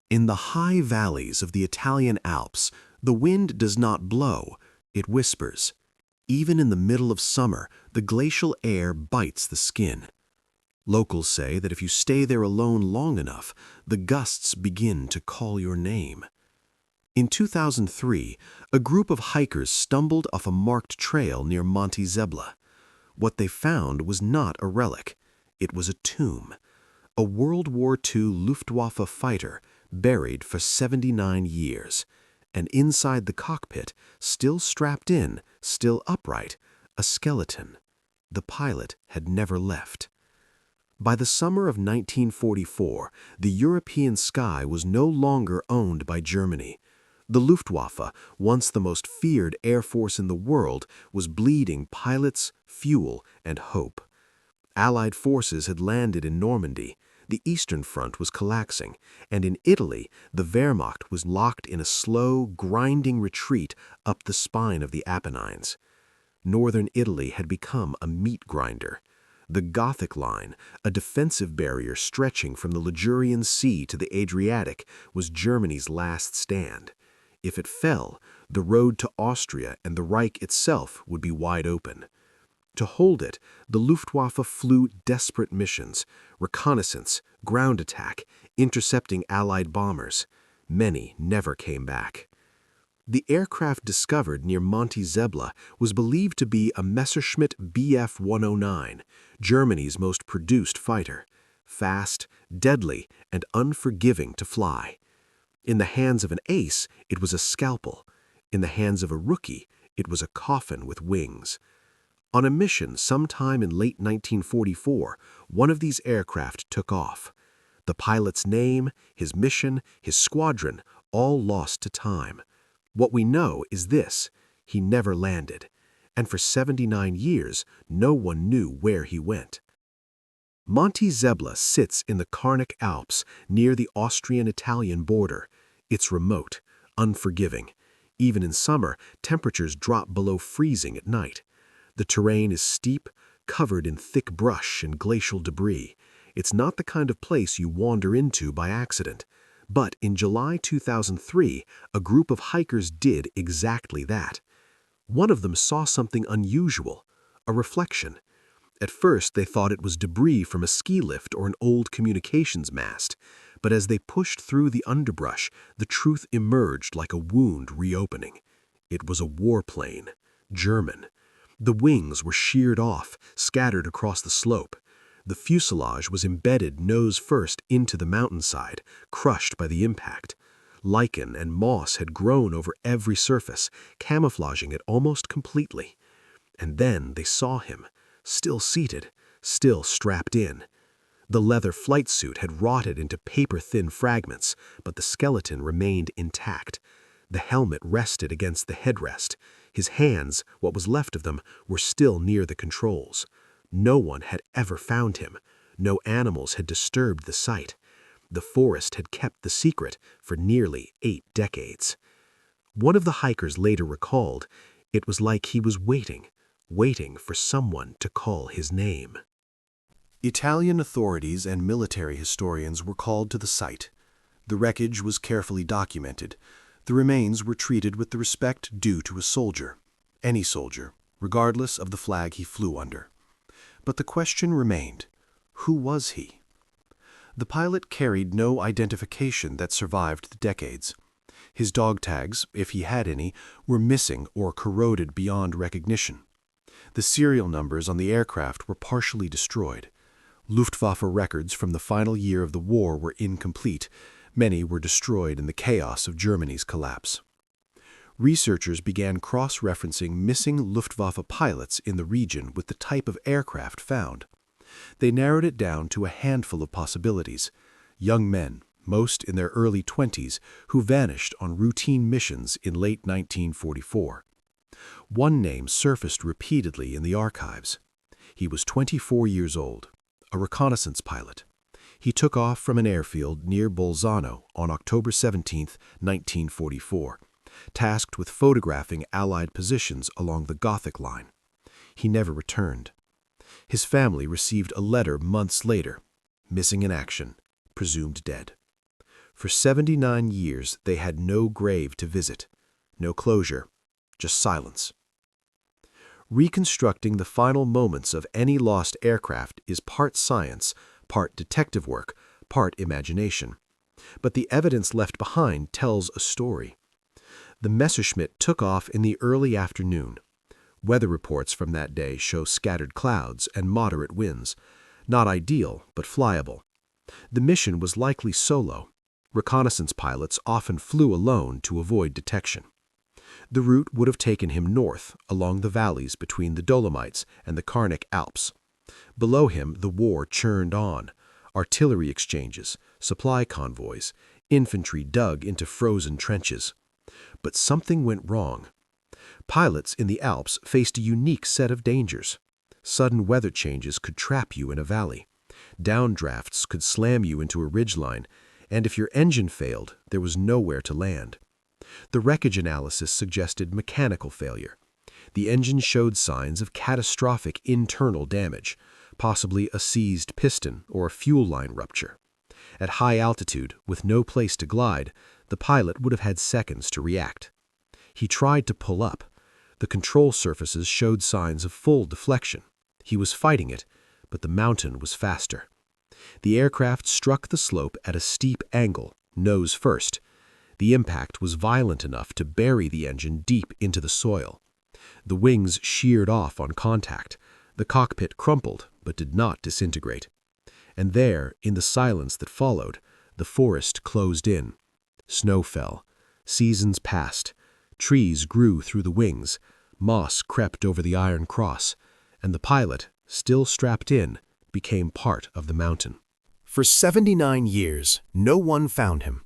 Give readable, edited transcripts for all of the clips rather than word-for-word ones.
In the high valleys of the Italian Alps, the wind does not blow, it whispers. Even in the middle of summer, the glacial air bites the skin. Locals say that if you stay there alone long enough, the gusts begin to call your name. In 2003, a group of hikers stumbled off a marked trail near Monte Zebla. What they found was not a relic. It was a tomb. A World War II Luftwaffe fighter buried for 79 years. And inside the cockpit, still strapped in, still upright, a skeleton. The pilot had never left. By the summer of 1944, the European sky was no longer owned by Germany. The Luftwaffe, once the most feared air force in the world, was bleeding pilots, fuel, and hope. Allied forces had landed in Normandy. The Eastern Front was collapsing, and in Italy, the Wehrmacht was locked in a slow, grinding retreat up the spine of the Apennines. Northern Italy had become a meat grinder. The Gothic Line, a defensive barrier stretching from the Ligurian Sea to the Adriatic, was Germany's last stand. If it fell, the road to Austria and the Reich itself would be wide open. To hold it, the Luftwaffe flew desperate missions, reconnaissance, ground attack, intercepting Allied bombers. Many never came back. The aircraft discovered near Monte Zebla was believed to be a Messerschmitt Bf 109, Germany's most produced fighter, fast, deadly, and unforgiving to fly. In the hands of an ace, it was a scalpel. In the hands of a rookie, it was a coffin with wings. On a mission sometime in late 1944, one of these aircraft took off. The pilot's name, his mission, his squadron, all lost to time. What we know is this: he never landed, and for 79 years, no one knew where he went. Monte Zebla sits in the Carnic Alps near the Austrian-Italian border. It's remote, unforgiving. Even in summer, temperatures drop below freezing at night. The terrain is steep, covered in thick brush and glacial debris. It's not the kind of place you wander into by accident. But in July 2003, a group of hikers did exactly that. One of them saw something unusual, a reflection. At first, they thought it was debris from a ski lift or an old communications mast. But as they pushed through the underbrush, the truth emerged like a wound reopening. It was a warplane, German. The wings were sheared off, scattered across the slope. The fuselage was embedded nose first into the mountainside, crushed by the impact. Lichen and moss had grown over every surface, camouflaging it almost completely. And then they saw him, still seated, still strapped in. The leather flight suit had rotted into paper-thin fragments, but the skeleton remained intact. The helmet rested against the headrest. His hands, what was left of them, were still near the controls. No one had ever found him. No animals had disturbed the site. The forest had kept the secret for nearly 8 decades. One of the hikers later recalled, it was like he was waiting for someone to call his name. Italian authorities and military historians were called to the site. The wreckage was carefully documented. The remains were treated with the respect due to a soldier, any soldier, regardless of the flag he flew under. But the question remained, who was he? The pilot carried no identification that survived the decades. His dog tags, if he had any, were missing or corroded beyond recognition. The serial numbers on the aircraft were partially destroyed. Luftwaffe records from the final year of the war were incomplete. Many were destroyed in the chaos of Germany's collapse. Researchers began cross-referencing missing Luftwaffe pilots in the region with the type of aircraft found. They narrowed it down to a handful of possibilities: young men, most in their early 20s, who vanished on routine missions in late 1944. One name surfaced repeatedly in the archives. He was 24 years old, a reconnaissance pilot. He took off from an airfield near Bolzano on October 17, 1944, tasked with photographing Allied positions along the Gothic Line. He never returned. His family received a letter months later, missing in action, presumed dead. For 79 years, they had no grave to visit, no closure, just silence. Reconstructing the final moments of any lost aircraft is part science, part detective work, part imagination. But the evidence left behind tells a story. The Messerschmitt took off in the early afternoon. Weather reports from that day show scattered clouds and moderate winds. Not ideal, but flyable. The mission was likely solo. Reconnaissance pilots often flew alone to avoid detection. The route would have taken him north, along the valleys between the Dolomites and the Italian Alps. Below him, the war churned on. Artillery exchanges, supply convoys, infantry dug into frozen trenches. But something went wrong. Pilots in the Alps faced a unique set of dangers. Sudden weather changes could trap you in a valley. Downdrafts could slam you into a ridgeline, and if your engine failed, there was nowhere to land. The wreckage analysis suggested mechanical failure. The engine showed signs of catastrophic internal damage, possibly a seized piston or a fuel line rupture. At high altitude, with no place to glide, the pilot would have had seconds to react. He tried to pull up. The control surfaces showed signs of full deflection. He was fighting it, but the mountain was faster. The aircraft struck the slope at a steep angle, nose first. The impact was violent enough to bury the engine deep into the soil. The wings sheared off on contact. The cockpit crumpled, but did not disintegrate. And there, in the silence that followed, the forest closed in. Snow fell. Seasons passed. Trees grew through the wings. Moss crept over the Iron Cross. And the pilot, still strapped in, became part of the mountain. For 79 years, no one found him.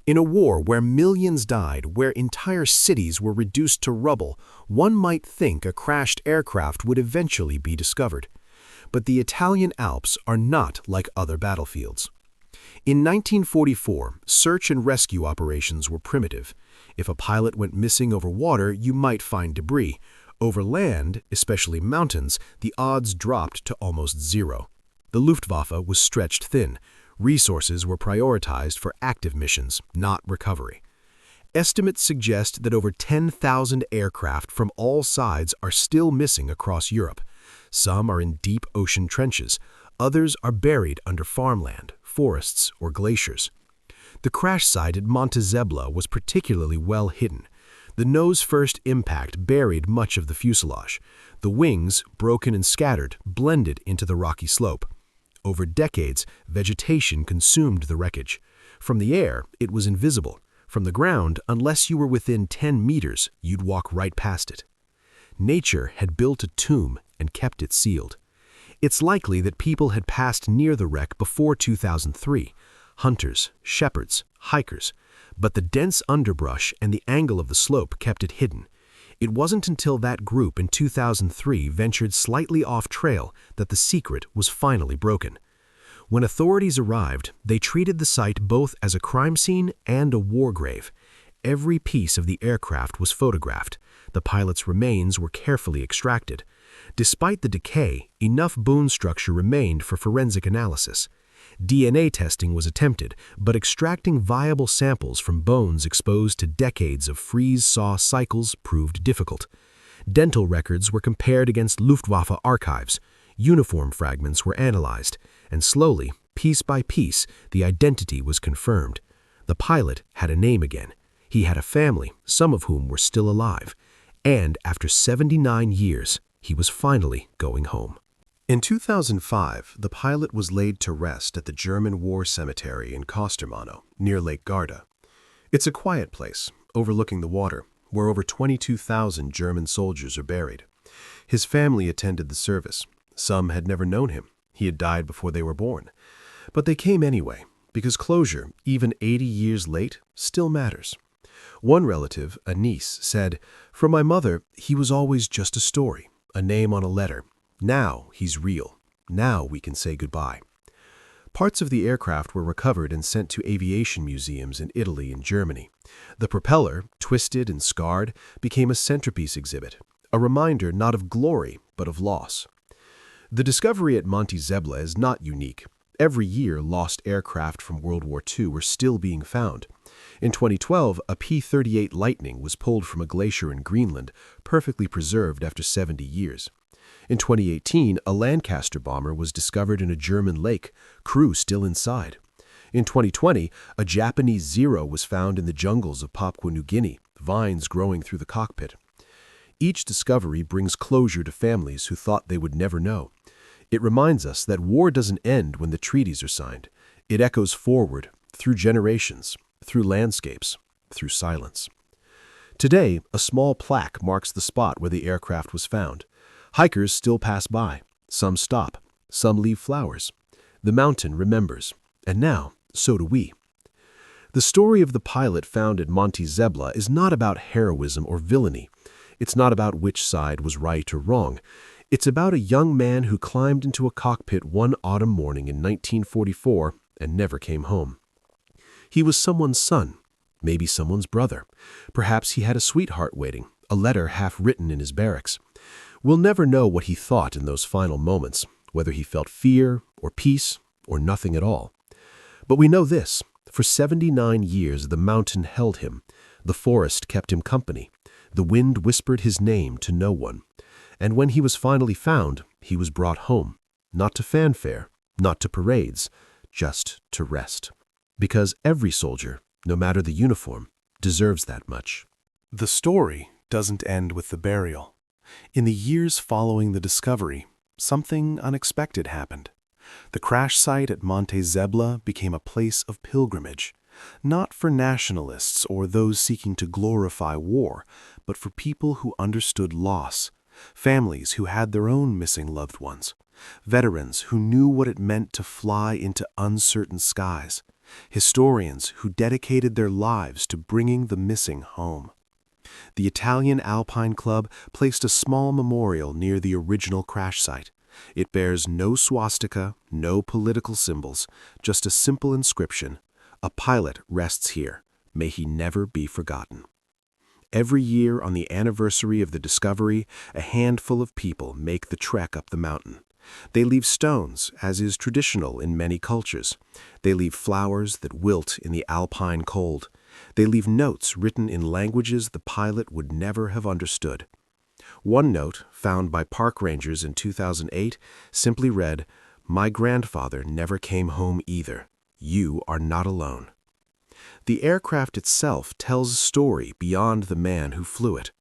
In a war where millions died, where entire cities were reduced to rubble, one might think a crashed aircraft would eventually be discovered. But the Italian Alps are not like other battlefields. In 1944, search and rescue operations were primitive. If a pilot went missing over water, you might find debris. Over land, especially mountains, the odds dropped to almost zero. The Luftwaffe was stretched thin. Resources were prioritized for active missions, not recovery. Estimates suggest that over 10,000 aircraft from all sides are still missing across Europe. Some are in deep ocean trenches. Others are buried under farmland, forests, or glaciers. The crash site at Monte Zebla was particularly well hidden. The nose-first impact buried much of the fuselage. The wings, broken and scattered, blended into the rocky slope. Over decades, vegetation consumed the wreckage. From the air, it was invisible. From the ground, unless you were within 10 meters, you'd walk right past it. Nature had built a tomb and kept it sealed. It's likely that people had passed near the wreck before 2003. Hunters, shepherds, hikers. But the dense underbrush and the angle of the slope kept it hidden. It wasn't until that group in 2003 ventured slightly off-trail that the secret was finally broken. When authorities arrived, they treated the site both as a crime scene and a war grave. Every piece of the aircraft was photographed. The pilot's remains were carefully extracted. Despite the decay, enough bone structure remained for forensic analysis. DNA testing was attempted, but extracting viable samples from bones exposed to decades of freeze-thaw cycles proved difficult. Dental records were compared against Luftwaffe archives. Uniform fragments were analyzed, and slowly, piece by piece, the identity was confirmed. The pilot had a name again. He had a family, some of whom were still alive. And after 79 years, he was finally going home. In 2005, the pilot was laid to rest at the German War Cemetery in Kostermano, near Lake Garda. It's a quiet place, overlooking the water, where over 22,000 German soldiers are buried. His family attended the service. Some had never known him. He had died before they were born. But they came anyway, because closure, even 80 years late, still matters. One relative, a niece, said, "For my mother, he was always just a story, a name on a letter. Now he's real. Now we can say goodbye." Parts of the aircraft were recovered and sent to aviation museums in Italy and Germany. The propeller, twisted and scarred, became a centerpiece exhibit, a reminder not of glory, but of loss. The discovery at Monte Zebla is not unique. Every year, lost aircraft from World War II were still being found. In 2012, a P-38 Lightning was pulled from a glacier in Greenland, perfectly preserved after 70 years. In 2018, a Lancaster bomber was discovered in a German lake, crew still inside. In 2020, a Japanese Zero was found in the jungles of Papua New Guinea, vines growing through the cockpit. Each discovery brings closure to families who thought they would never know. It reminds us that war doesn't end when the treaties are signed. It echoes forward, through generations, through landscapes, through silence. Today, a small plaque marks the spot where the aircraft was found. Hikers still pass by. Some stop. Some leave flowers. The mountain remembers. And now, so do we. The story of the pilot found at Monte Zebla is not about heroism or villainy. It's not about which side was right or wrong. It's about a young man who climbed into a cockpit one autumn morning in 1944 and never came home. He was someone's son, maybe someone's brother. Perhaps he had a sweetheart waiting, a letter half written in his barracks. We'll never know what he thought in those final moments, whether he felt fear or peace or nothing at all. But we know this, for 79 years the mountain held him, the forest kept him company, the wind whispered his name to no one. And when he was finally found, he was brought home, not to fanfare, not to parades, just to rest. Because every soldier, no matter the uniform, deserves that much. The story doesn't end with the burial. In the years following the discovery, something unexpected happened. The crash site at Monte Zebla became a place of pilgrimage, not for nationalists or those seeking to glorify war, but for people who understood loss, families who had their own missing loved ones, veterans who knew what it meant to fly into uncertain skies, historians who dedicated their lives to bringing the missing home. The Italian Alpine Club placed a small memorial near the original crash site. It bears no swastika, no political symbols, just a simple inscription: "A pilot rests here. May he never be forgotten." Every year on the anniversary of the discovery, a handful of people make the trek up the mountain. They leave stones, as is traditional in many cultures. They leave flowers that wilt in the alpine cold. They leave notes written in languages the pilot would never have understood. One note, found by park rangers in 2008, simply read, "My grandfather never came home either. You are not alone." The aircraft itself tells a story beyond the man who flew it.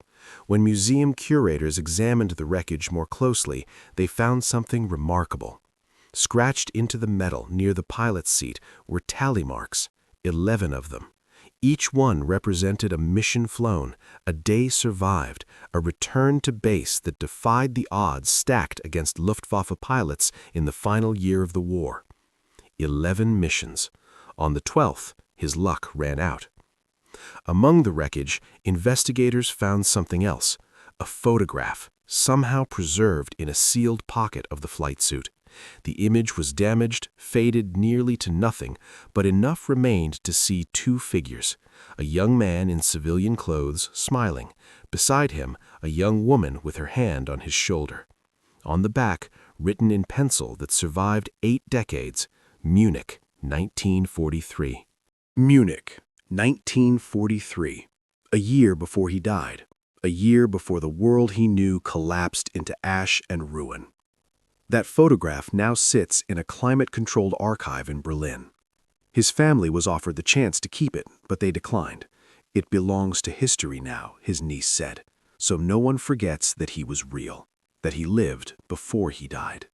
When museum curators examined the wreckage more closely, they found something remarkable. Scratched into the metal near the pilot's seat were tally marks, 11 of them. Each one represented a mission flown, a day survived, a return to base that defied the odds stacked against Luftwaffe pilots in the final year of the war. 11 missions. On the 12th, his luck ran out. Among the wreckage, investigators found something else, a photograph, somehow preserved in a sealed pocket of the flight suit. The image was damaged, faded nearly to nothing, but enough remained to see two figures, a young man in civilian clothes, smiling. Beside him, a young woman with her hand on his shoulder. On the back, written in pencil that survived 8 decades, Munich, 1943. Munich, 1943. A year before he died. A year before the world he knew collapsed into ash and ruin. That photograph now sits in a climate-controlled archive in Berlin. His family was offered the chance to keep it, but they declined. "It belongs to history now," his niece said, "so no one forgets that he was real, that he lived before he died."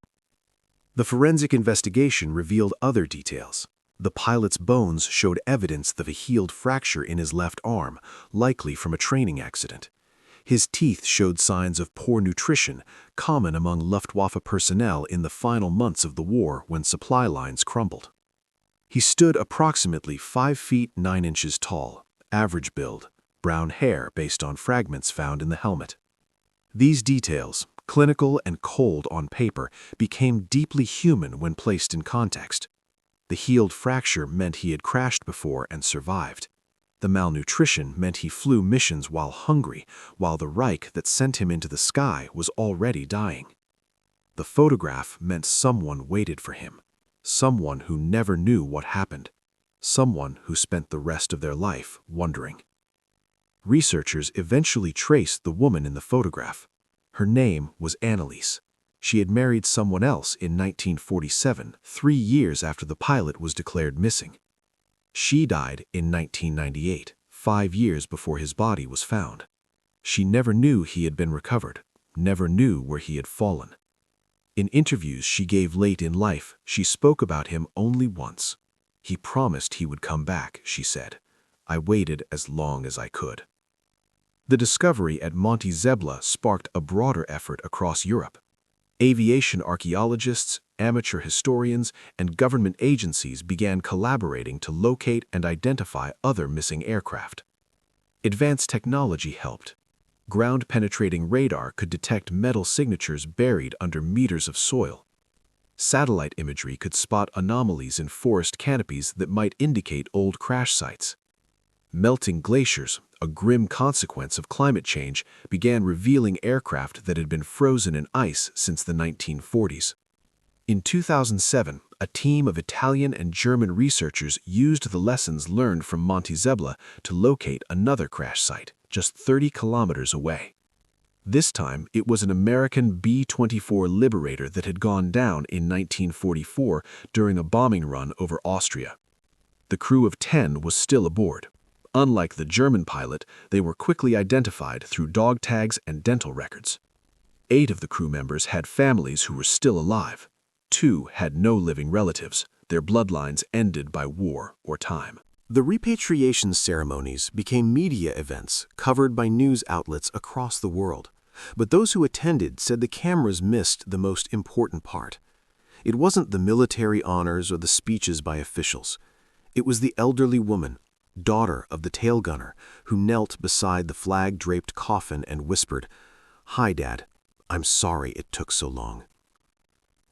The forensic investigation revealed other details. The pilot's bones showed evidence of a healed fracture in his left arm, likely from a training accident. His teeth showed signs of poor nutrition, common among Luftwaffe personnel in the final months of the war when supply lines crumbled. He stood approximately 5 feet 9 inches tall, average build, brown hair based on fragments found in the helmet. These details, clinical and cold on paper, became deeply human when placed in context. The healed fracture meant he had crashed before and survived. The malnutrition meant he flew missions while hungry, while the Reich that sent him into the sky was already dying. The photograph meant someone waited for him, someone who never knew what happened, someone who spent the rest of their life wondering. Researchers eventually traced the woman in the photograph. Her name was Anneliese. She had married someone else in 1947, 3 years after the pilot was declared missing. She died in 1998, 5 years before his body was found. She never knew he had been recovered, never knew where he had fallen. In interviews she gave late in life, she spoke about him only once. He promised he would come back, she said. I waited as long as I could. The discovery at Monte Zebla sparked a broader effort across Europe. Aviation archaeologists, amateur historians, and government agencies began collaborating to locate and identify other missing aircraft. Advanced technology helped. Ground-penetrating radar could detect metal signatures buried under meters of soil. Satellite imagery could spot anomalies in forest canopies that might indicate old crash sites. Melting glaciers, a grim consequence of climate change, began revealing aircraft that had been frozen in ice since the 1940s. In 2007, a team of Italian and German researchers used the lessons learned from Monte Zebla to locate another crash site, just 30 kilometers away. This time, it was an American B-24 Liberator that had gone down in 1944 during a bombing run over Austria. The crew of 10 was still aboard. Unlike the German pilot, they were quickly identified through dog tags and dental records. 8 of the crew members had families who were still alive. 2 had no living relatives, their bloodlines ended by war or time. The repatriation ceremonies became media events covered by news outlets across the world. But those who attended said the cameras missed the most important part. It wasn't the military honors or the speeches by officials. It was the elderly woman, daughter of the tail gunner, who knelt beside the flag-draped coffin and whispered, "Hi, Dad. I'm sorry it took so long."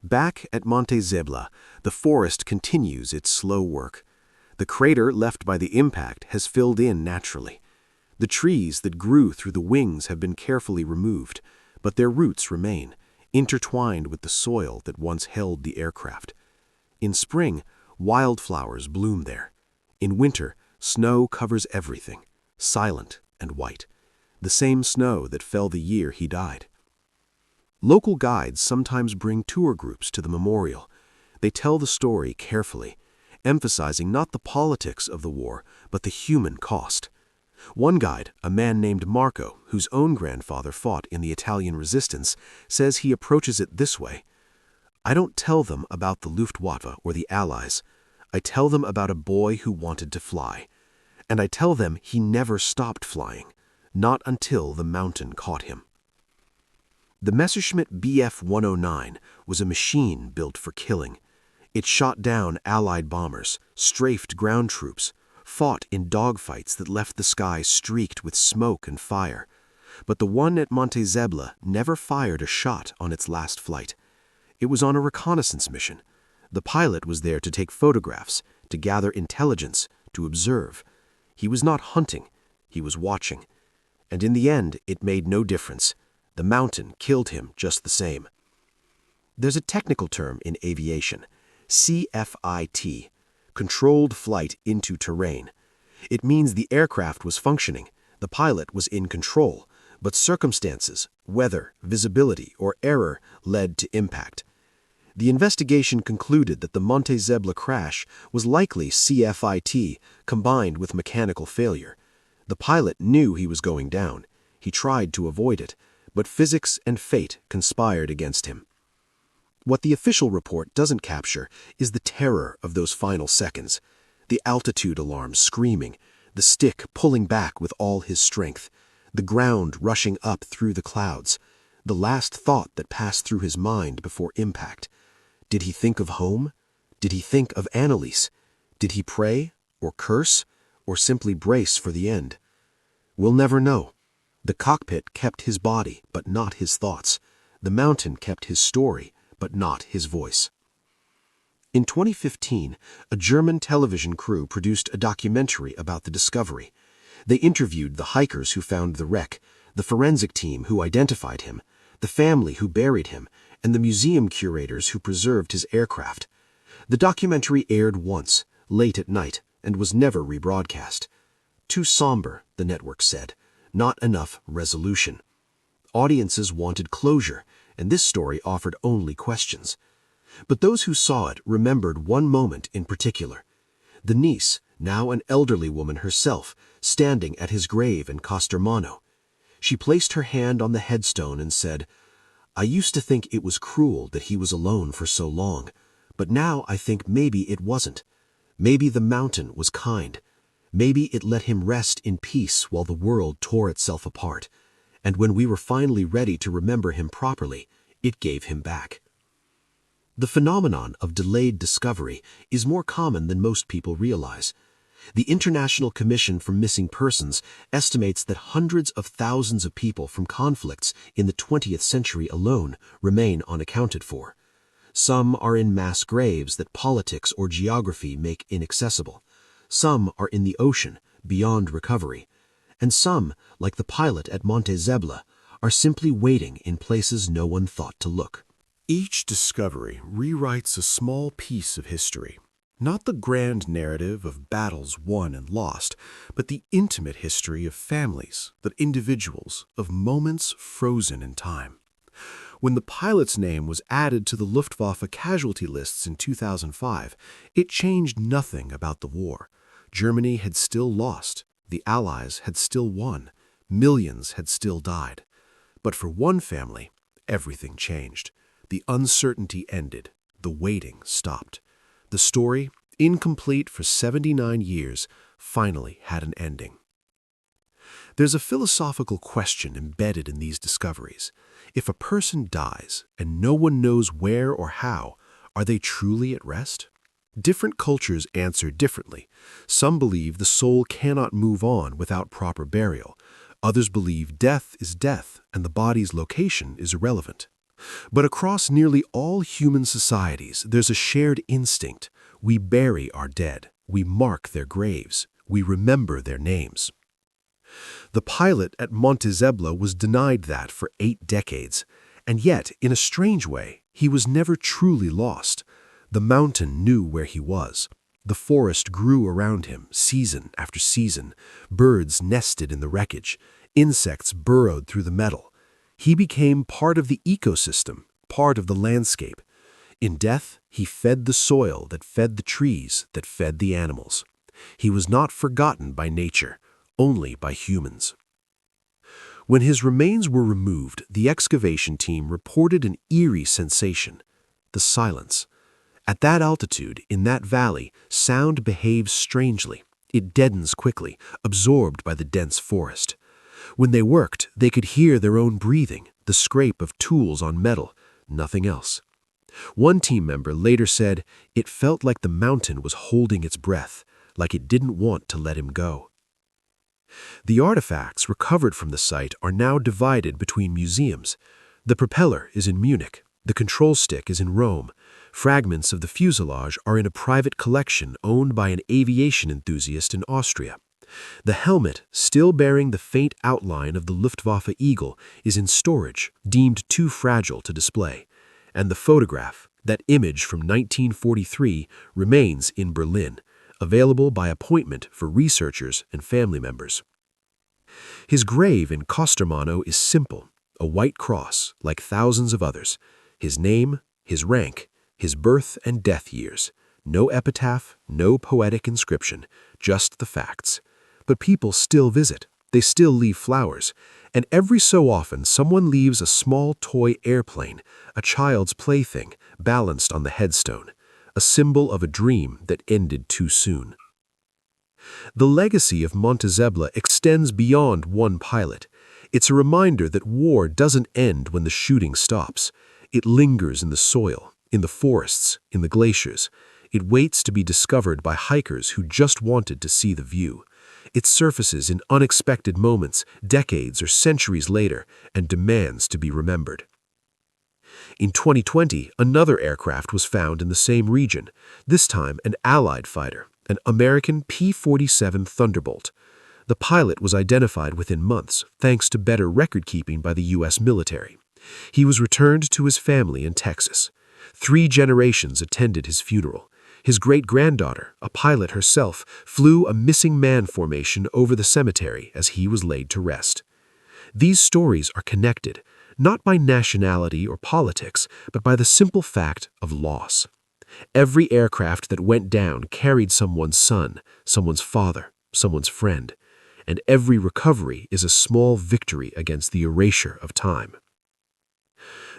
Back at Monte Zebla, the forest continues its slow work. The crater left by the impact has filled in naturally. The trees that grew through the wings have been carefully removed, but their roots remain, intertwined with the soil that once held the aircraft. In spring, wildflowers bloom there. In winter, snow covers everything, silent and white, the same snow that fell the year he died. Local guides sometimes bring tour groups to the memorial. They tell the story carefully, emphasizing not the politics of the war, but the human cost. One guide, a man named Marco, whose own grandfather fought in the Italian resistance, says he approaches it this way: "I don't tell them about the Luftwaffe or the Allies. I tell them about a boy who wanted to fly. And I tell them he never stopped flying, not until the mountain caught him." The Messerschmitt Bf 109 was a machine built for killing. It shot down Allied bombers, strafed ground troops, fought in dogfights that left the sky streaked with smoke and fire. But the one at Monte Zebla never fired a shot on its last flight. It was on a reconnaissance mission. The pilot was there to take photographs, to gather intelligence, to observe. He was not hunting, he was watching. And in the end, it made no difference. The mountain killed him just the same. There's a technical term in aviation, CFIT, controlled flight into terrain. It means the aircraft was functioning, the pilot was in control, but circumstances, weather, visibility, or error led to impact. The investigation concluded that the Monte Zebla crash was likely CFIT combined with mechanical failure. The pilot knew he was going down. He tried to avoid it, but physics and fate conspired against him. What the official report doesn't capture is the terror of those final seconds. The altitude alarm screaming, the stick pulling back with all his strength, the ground rushing up through the clouds, the last thought that passed through his mind before impact. Did he think of home? Did he think of Anneliese? Did he pray, or curse, or simply brace for the end? We'll never know. The cockpit kept his body, but not his thoughts. The mountain kept his story, but not his voice. In 2015, a German television crew produced a documentary about the discovery. They interviewed the hikers who found the wreck, the forensic team who identified him, the family who buried him, and the museum curators who preserved his aircraft. The documentary aired once, late at night, and was never rebroadcast. Too somber, the network said. Not enough resolution. Audiences wanted closure, and this story offered only questions. But those who saw it remembered one moment in particular. The niece, now an elderly woman herself, standing at his grave in Costermano. She placed her hand on the headstone and said, "I used to think it was cruel that he was alone for so long, but now I think maybe it wasn't. Maybe the mountain was kind. Maybe it let him rest in peace while the world tore itself apart. And when we were finally ready to remember him properly, it gave him back." The phenomenon of delayed discovery is more common than most people realize. The International Commission for Missing Persons estimates that hundreds of thousands of people from conflicts in the 20th century alone remain unaccounted for. Some are in mass graves that politics or geography make inaccessible. Some are in the ocean, beyond recovery. And some, like the pilot at Monte Zebla, are simply waiting in places no one thought to look. Each discovery rewrites a small piece of history. Not the grand narrative of battles won and lost, but the intimate history of families, of individuals, of moments frozen in time. When the pilot's name was added to the Luftwaffe casualty lists in 2005, it changed nothing about the war. Germany had still lost. The Allies had still won. Millions had still died. But for one family, everything changed. The uncertainty ended. The waiting stopped. The story, incomplete for 79 years, finally had an ending. There's a philosophical question embedded in these discoveries. If a person dies and no one knows where or how, are they truly at rest? Different cultures answer differently. Some believe the soul cannot move on without proper burial. Others believe death is death and the body's location is irrelevant. But across nearly all human societies, there's a shared instinct. We bury our dead. We mark their graves. We remember their names. The pilot at Monte Zebla was denied that for 8 decades, and yet, in a strange way, he was never truly lost. The mountain knew where he was. The forest grew around him, season after season. Birds nested in the wreckage. Insects burrowed through the metal. He became part of the ecosystem, part of the landscape. In death, he fed the soil that fed the trees that fed the animals. He was not forgotten by nature, only by humans. When his remains were removed, the excavation team reported an eerie sensation: the silence. At that altitude, in that valley, sound behaves strangely. It deadens quickly, absorbed by the dense forest. When they worked, they could hear their own breathing, the scrape of tools on metal, nothing else. One team member later said, "It felt like the mountain was holding its breath, like it didn't want to let him go." The artifacts recovered from the site are now divided between museums. The propeller is in Munich. The control stick is in Rome. Fragments of the fuselage are in a private collection owned by an aviation enthusiast in Austria. The helmet, still bearing the faint outline of the Luftwaffe eagle, is in storage, deemed too fragile to display. And the photograph, that image from 1943, remains in Berlin, available by appointment for researchers and family members. His grave in Costermano is simple, a white cross, like thousands of others. His name, his rank, his birth and death years. No epitaph, no poetic inscription, just the facts. But people still visit. They still leave flowers. And every so often someone leaves a small toy airplane, a child's plaything, balanced on the headstone, a symbol of a dream that ended too soon. The legacy of Monte Zebla extends beyond one pilot. It's a reminder that war doesn't end when the shooting stops. It lingers in the soil, in the forests, in the glaciers. It waits to be discovered by hikers who just wanted to see the view. It surfaces in unexpected moments, decades or centuries later, and demands to be remembered. In 2020, another aircraft was found in the same region, this time an Allied fighter, an American P-47 Thunderbolt. The pilot was identified within months, thanks to better record-keeping by the U.S. military. He was returned to his family in Texas. 3 generations attended his funeral. His great-granddaughter, a pilot herself, flew a missing man formation over the cemetery as he was laid to rest. These stories are connected, not by nationality or politics, but by the simple fact of loss. Every aircraft that went down carried someone's son, someone's father, someone's friend, and every recovery is a small victory against the erasure of time.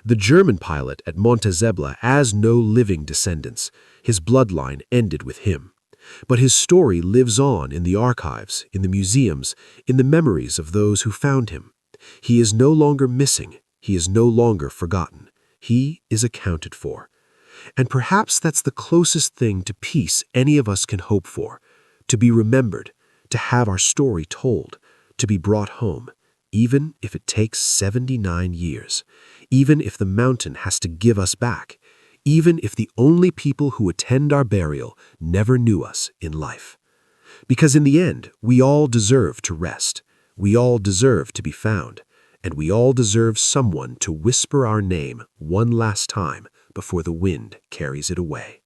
The German pilot at Monte Zebla has no living descendants. His bloodline ended with him. But his story lives on in the archives, in the museums, in the memories of those who found him. He is no longer missing. He is no longer forgotten. He is accounted for. And perhaps that's the closest thing to peace any of us can hope for, to be remembered, to have our story told, to be brought home, even if it takes 79 years, even if the mountain has to give us back, even if the only people who attend our burial never knew us in life. Because in the end, we all deserve to rest, we all deserve to be found, and we all deserve someone to whisper our name one last time before the wind carries it away.